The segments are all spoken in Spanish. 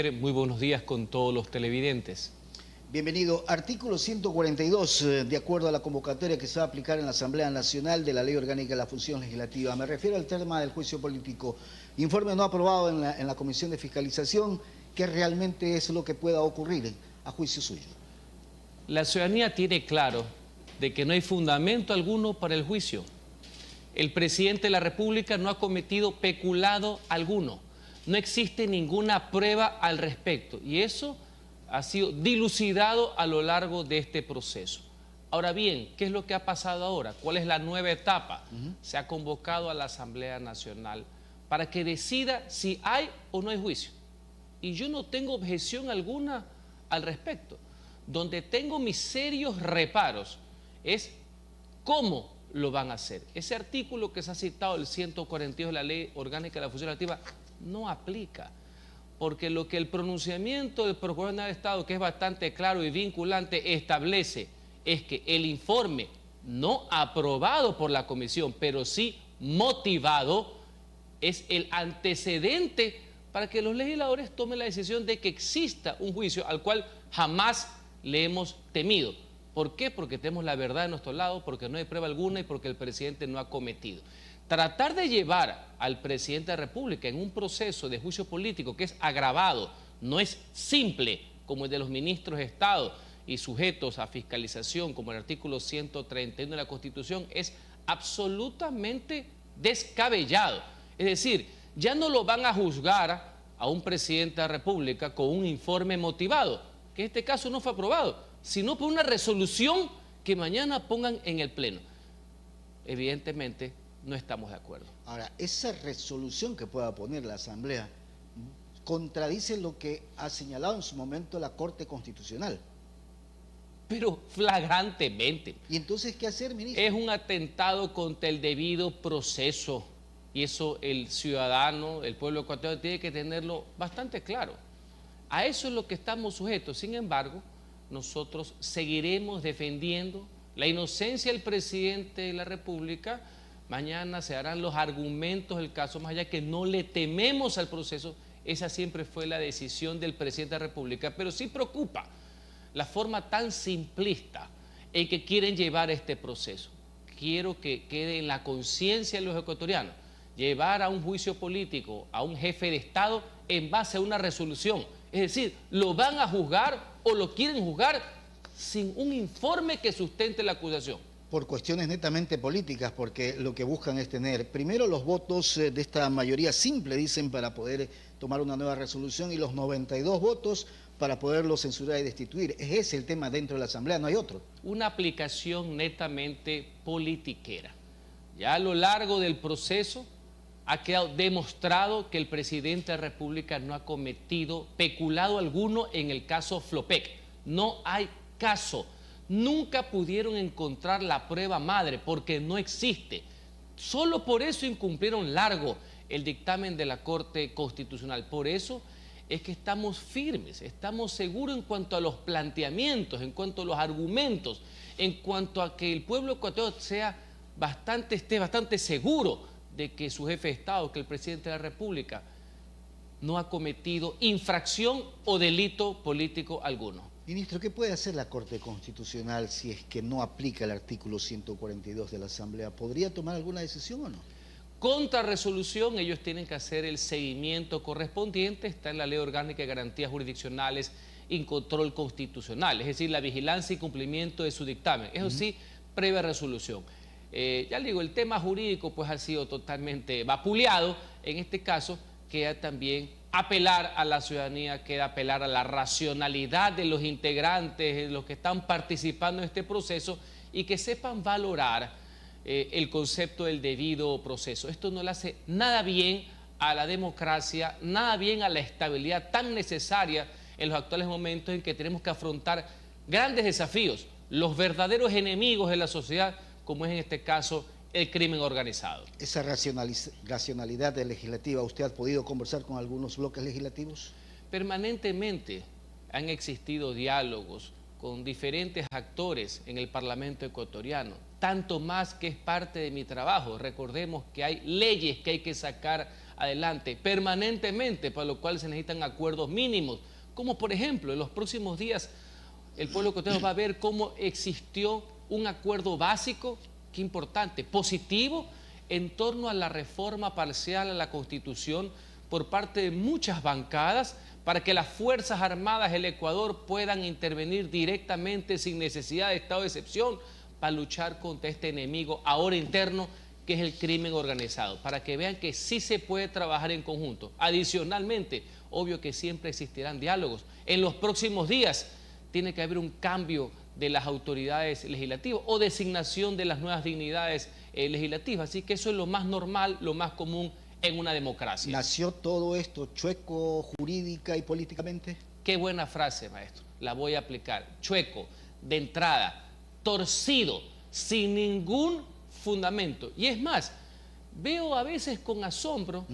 Muy buenos días con todos los televidentes. Bienvenido. Artículo 142, de acuerdo a la convocatoria que se va a aplicar en la Asamblea Nacional de la Ley Orgánica de la Función Legislativa. Me refiero al tema del juicio político. Informe no aprobado en la Comisión de Fiscalización. ¿Qué realmente es lo que pueda ocurrir a juicio suyo? La ciudadanía tiene claro de que no hay fundamento alguno para el juicio. El presidente de la República no ha cometido peculado alguno. No existe ninguna prueba al respecto y eso ha sido dilucidado a lo largo de este proceso. Ahora bien, ¿qué es lo que ha pasado ahora? ¿Cuál es la nueva etapa? Se ha convocado a la Asamblea Nacional para que decida si hay o no hay juicio. Y yo no tengo objeción alguna al respecto. Donde tengo mis serios reparos es cómo lo van a hacer. Ese artículo que se ha citado, el 142 de la Ley Orgánica de la Función Legislativa, no aplica, porque lo que el pronunciamiento del Procurador General de Estado, que es bastante claro y vinculante, establece es que el informe no aprobado por la Comisión, pero sí motivado, es el antecedente para que los legisladores tomen la decisión de que exista un juicio al cual jamás le hemos temido. ¿Por qué? Porque tenemos la verdad de nuestro lado, porque no hay prueba alguna y porque el presidente no ha cometido. Tratar de llevar al presidente de la República en un proceso de juicio político que es agravado, no es simple como el de los ministros de Estado y sujetos a fiscalización como el artículo 131 de la Constitución, es absolutamente descabellado. Es decir, ya no lo van a juzgar a un presidente de la República con un informe motivado, que en este caso no fue aprobado, sino por una resolución que mañana pongan en el Pleno. Evidentemente, no estamos de acuerdo. Ahora, esa resolución que pueda poner la Asamblea contradice lo que ha señalado en su momento la Corte Constitucional. Pero flagrantemente. ¿Y entonces qué hacer, ministro? Es un atentado contra el debido proceso y eso el ciudadano, el pueblo ecuatoriano tiene que tenerlo bastante claro. A eso es lo que estamos sujetos. Sin embargo, nosotros seguiremos defendiendo la inocencia del presidente de la República. Mañana se harán los argumentos del caso, más allá que no le tememos al proceso. Esa siempre fue la decisión del presidente de la República, pero sí preocupa la forma tan simplista en que quieren llevar este proceso. Quiero que quede en la conciencia de los ecuatorianos, llevar a un juicio político a un jefe de Estado en base a una resolución. Es decir, lo van a juzgar o lo quieren juzgar sin un informe que sustente la acusación. Por cuestiones netamente políticas, porque lo que buscan es tener primero los votos de esta mayoría simple, dicen, para poder tomar una nueva resolución, y los 92 votos para poderlo censurar y destituir. Es ese el tema dentro de la Asamblea, no hay otro. Una aplicación netamente politiquera. Ya a lo largo del proceso ha quedado demostrado que el presidente de la República no ha cometido peculado alguno en el caso Flopec. No hay caso. Nunca pudieron encontrar la prueba madre porque no existe. Solo por eso incumplieron largo el dictamen de la Corte Constitucional. Por eso es que estamos firmes, estamos seguros en cuanto a los planteamientos, en cuanto a los argumentos, en cuanto a que el pueblo ecuatoriano esté bastante seguro de que su jefe de Estado, que el presidente de la República, no ha cometido infracción o delito político alguno. Ministro, ¿qué puede hacer la Corte Constitucional si es que no aplica el artículo 142 de la Asamblea? ¿Podría tomar alguna decisión o no? Contra resolución, ellos tienen que hacer el seguimiento correspondiente, está en la Ley Orgánica de Garantías Jurisdiccionales y Control Constitucional, es decir, la vigilancia y cumplimiento de su dictamen. Eso sí, previa resolución. Ya digo, el tema jurídico pues ha sido totalmente vapuleado. En este caso queda también apelar a la ciudadanía, queda apelar a la racionalidad de los integrantes, de los que están participando en este proceso y que sepan valorar el concepto del debido proceso. Esto no le hace nada bien a la democracia, nada bien a la estabilidad tan necesaria en los actuales momentos en que tenemos que afrontar grandes desafíos, los verdaderos enemigos de la sociedad, como es en este caso el crimen organizado. Esa racionalidad legislativa, ¿usted ha podido conversar con algunos bloques legislativos? Permanentemente han existido diálogos con diferentes actores en el Parlamento ecuatoriano, tanto más que es parte de mi trabajo. Recordemos que hay leyes que hay que sacar adelante permanentemente, para lo cual se necesitan acuerdos mínimos, como por ejemplo en los próximos días el pueblo ecuatoriano va a ver cómo existió un acuerdo básico, que importante, positivo, en torno a la reforma parcial a la Constitución por parte de muchas bancadas, para que las Fuerzas Armadas del Ecuador puedan intervenir directamente sin necesidad de estado de excepción para luchar contra este enemigo ahora interno que es el crimen organizado, para que vean que sí se puede trabajar en conjunto. Adicionalmente, obvio que siempre existirán diálogos. En los próximos días tiene que haber un cambio de las autoridades legislativas o designación de las nuevas dignidades legislativas. Así que eso es lo más normal, lo más común en una democracia. ¿Nació todo esto chueco, jurídica y políticamente? Qué buena frase, maestro. La voy a aplicar. Chueco, de entrada, torcido, sin ningún fundamento. Y es más, veo a veces con asombro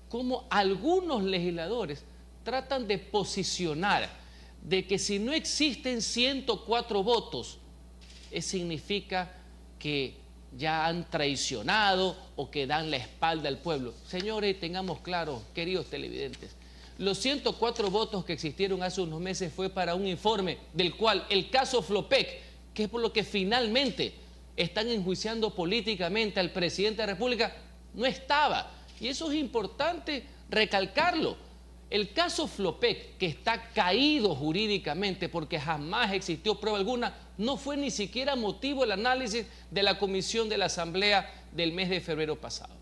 cómo algunos legisladores tratan de posicionar de que si no existen 104 votos, significa que ya han traicionado o que dan la espalda al pueblo. Señores, tengamos claro, queridos televidentes, los 104 votos que existieron hace unos meses fue para un informe del cual el caso Flopec, que es por lo que finalmente están enjuiciando políticamente al presidente de la República, no estaba. Y eso es importante recalcarlo. El caso Flopec, que está caído jurídicamente porque jamás existió prueba alguna, no fue ni siquiera motivo del análisis de la comisión de la Asamblea del mes de febrero pasado.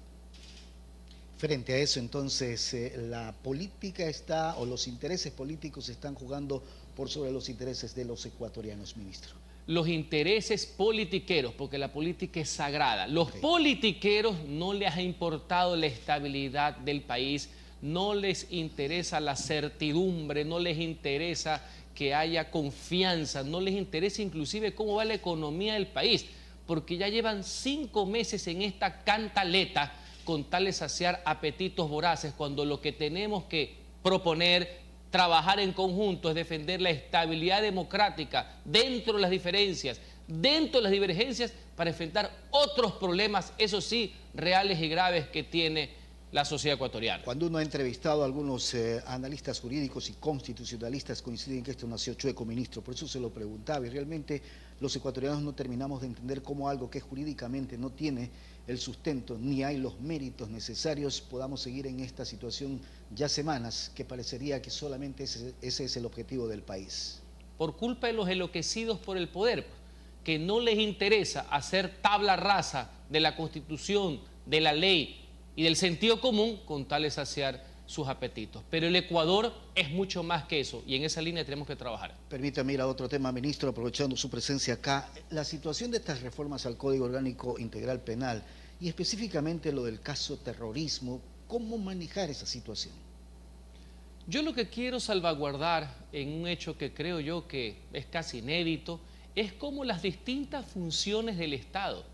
Frente a eso, entonces, la política está, o los intereses políticos están jugando por sobre los intereses de los ecuatorianos, ministro. Los intereses politiqueros, porque la política es sagrada. Los politiqueros no les ha importado la estabilidad del país, no les interesa la certidumbre, no les interesa que haya confianza, no les interesa inclusive cómo va la economía del país, porque ya llevan 5 meses en esta cantaleta con tal de saciar apetitos voraces, cuando lo que tenemos que proponer, trabajar en conjunto, es defender la estabilidad democrática dentro de las diferencias, dentro de las divergencias, para enfrentar otros problemas, eso sí, reales y graves que tiene la sociedad ecuatoriana. Cuando uno ha entrevistado a algunos analistas jurídicos y constitucionalistas, coinciden que esto nació chueco, ministro. Por eso se lo preguntaba, y realmente los ecuatorianos no terminamos de entender cómo algo que jurídicamente no tiene el sustento ni hay los méritos necesarios, podamos seguir en esta situación ya semanas, que parecería que solamente ese es el objetivo del país. Por culpa de los enloquecidos por el poder, que no les interesa hacer tabla rasa de la Constitución, de la ley y del sentido común con tal de saciar sus apetitos. Pero el Ecuador es mucho más que eso, y en esa línea tenemos que trabajar. Permítame ir a otro tema, ministro, aprovechando su presencia acá. La situación de estas reformas al Código Orgánico Integral Penal, y específicamente lo del caso terrorismo, ¿cómo manejar esa situación? Yo lo que quiero salvaguardar en un hecho que creo yo que es casi inédito, es cómo las distintas funciones del Estado,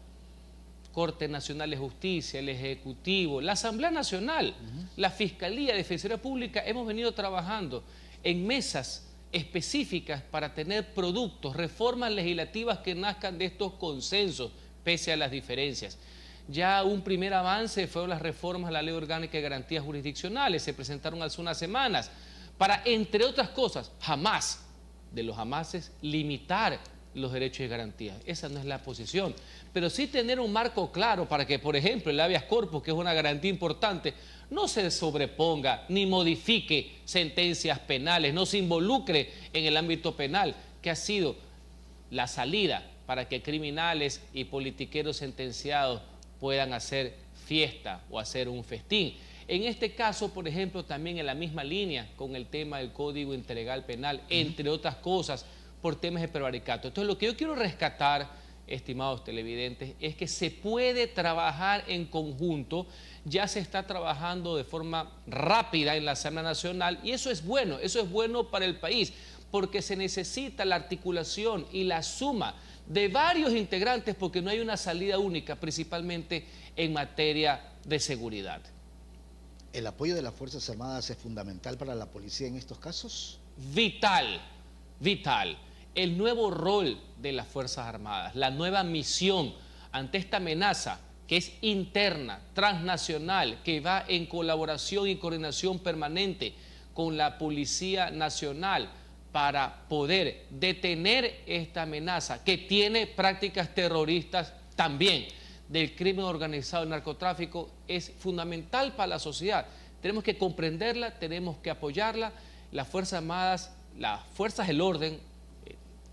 Corte Nacional de Justicia, el Ejecutivo, la Asamblea Nacional, la Fiscalía, Defensoría Pública, hemos venido trabajando en mesas específicas para tener productos, reformas legislativas que nazcan de estos consensos, pese a las diferencias. Ya un primer avance fueron las reformas a la Ley Orgánica de Garantías Jurisdiccionales, se presentaron hace unas semanas, para, entre otras cosas, jamás, de los jamases, limitar los derechos y garantías. Esa no es la posición, pero sí tener un marco claro para que, por ejemplo, el habeas corpus, que es una garantía importante, no se sobreponga ni modifique sentencias penales, no se involucre en el ámbito penal, que ha sido la salida para que criminales y politiqueros sentenciados puedan hacer fiesta o hacer un festín. En este caso, por ejemplo, también en la misma línea con el tema del Código Integral Penal, entre otras cosas, por temas de prevaricato. Entonces, lo que yo quiero rescatar, estimados televidentes, es que se puede trabajar en conjunto, ya se está trabajando de forma rápida en la Asamblea Nacional, y eso es bueno para el país, porque se necesita la articulación y la suma de varios integrantes, porque no hay una salida única, principalmente en materia de seguridad. ¿El apoyo de las Fuerzas Armadas es fundamental para la policía en estos casos? Vital, vital. El nuevo rol de las Fuerzas Armadas, la nueva misión ante esta amenaza que es interna, transnacional, que va en colaboración y coordinación permanente con la Policía Nacional para poder detener esta amenaza que tiene prácticas terroristas también del crimen organizado y narcotráfico, es fundamental para la sociedad. Tenemos que comprenderla, tenemos que apoyarla. Las Fuerzas Armadas, las fuerzas del orden,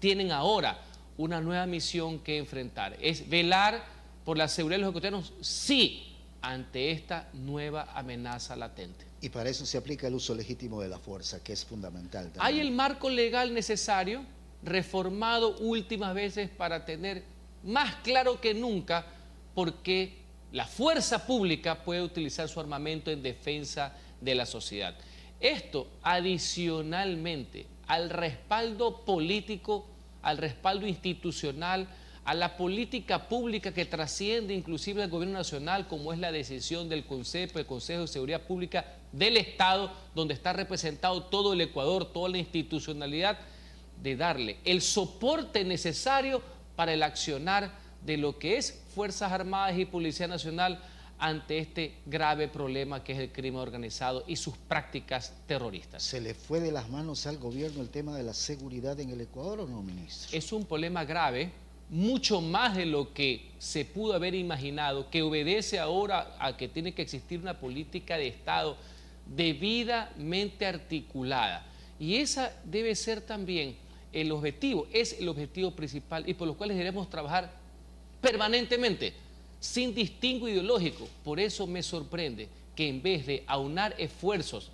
tienen ahora una nueva misión que enfrentar. Es velar por la seguridad de los ecuatorianos, sí, ante esta nueva amenaza latente. Y para eso se aplica el uso legítimo de la fuerza, que es fundamental también. Hay el marco legal necesario, reformado últimas veces para tener más claro que nunca por qué la fuerza pública puede utilizar su armamento en defensa de la sociedad. Esto adicionalmente al respaldo político, al respaldo institucional, a la política pública que trasciende inclusive al gobierno nacional, como es la decisión del CONCEP, el Consejo de Seguridad Pública del Estado, donde está representado todo el Ecuador, toda la institucionalidad, de darle el soporte necesario para el accionar de lo que es Fuerzas Armadas y Policía Nacional ante este grave problema que es el crimen organizado y sus prácticas terroristas. ¿Se le fue de las manos al gobierno el tema de la seguridad en el Ecuador o no, ministro? Es un problema grave, mucho más de lo que se pudo haber imaginado, que obedece ahora a que tiene que existir una política de Estado debidamente articulada. Y esa debe ser también el objetivo, es el objetivo principal y por los cuales debemos trabajar permanentemente, sin distingo ideológico. Por eso me sorprende que en vez de aunar esfuerzos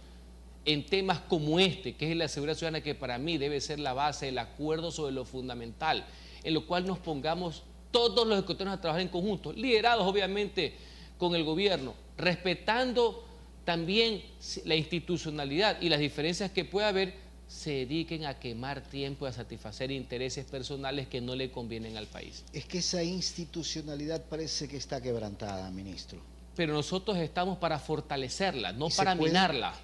en temas como este, que es la seguridad ciudadana, que para mí debe ser la base del acuerdo sobre lo fundamental, en lo cual nos pongamos todos los ecuatorianos a trabajar en conjunto, liderados obviamente con el gobierno, respetando también la institucionalidad y las diferencias que pueda haber, se dediquen a quemar tiempo y a satisfacer intereses personales que no le convienen al país. Es que esa institucionalidad parece que está quebrantada, ministro. Pero nosotros estamos para fortalecerla, no para minarla.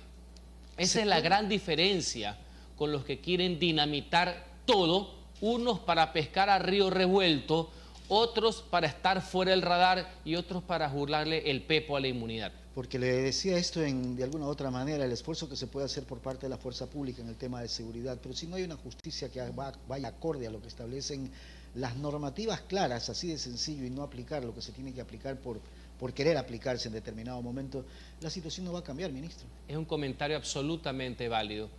Esa es la gran diferencia con los que quieren dinamitar todo, unos para pescar a río revuelto, otros para estar fuera del radar y otros para burlarle el pepo a la inmunidad. Porque le decía esto de alguna u otra manera, el esfuerzo que se puede hacer por parte de la fuerza pública en el tema de seguridad, pero si no hay una justicia que vaya acorde a lo que establecen las normativas claras, así de sencillo, y no aplicar lo que se tiene que aplicar por querer aplicarse en determinado momento, la situación no va a cambiar, ministro. Es un comentario absolutamente válido.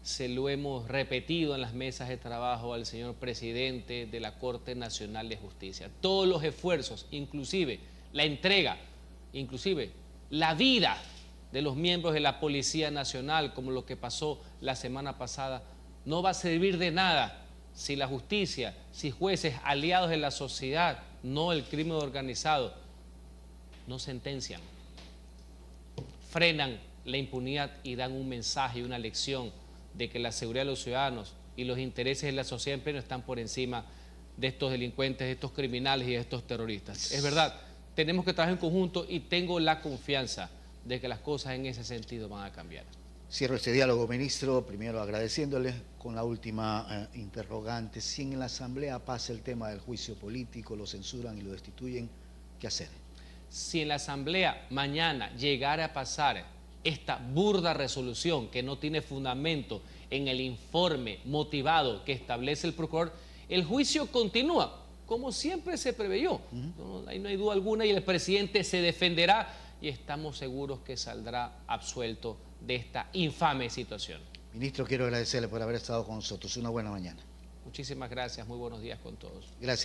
Se lo hemos repetido en las mesas de trabajo al señor presidente de la Corte Nacional de Justicia. Todos los esfuerzos, inclusive la entrega, inclusive la vida de los miembros de la Policía Nacional, como lo que pasó la semana pasada, no va a servir de nada si la justicia, si jueces aliados de la sociedad, no el crimen organizado, no sentencian, frenan la impunidad y dan un mensaje y una lección de que la seguridad de los ciudadanos y los intereses de la sociedad en pleno están por encima de estos delincuentes, de estos criminales y de estos terroristas. Es verdad, tenemos que trabajar en conjunto y tengo la confianza de que las cosas en ese sentido van a cambiar. Cierro este diálogo, ministro, primero agradeciéndole con la última interrogante. Si en la Asamblea pasa el tema del juicio político, lo censuran y lo destituyen, ¿qué hacer? Si en la Asamblea mañana llegara a pasar esta burda resolución que no tiene fundamento en el informe motivado que establece el procurador, el juicio continúa, como siempre se preveyó. Ahí no hay duda alguna y el presidente se defenderá y estamos seguros que saldrá absuelto de esta infame situación. Ministro, quiero agradecerle por haber estado con nosotros. Una buena mañana. Muchísimas gracias, muy buenos días con todos. Gracias.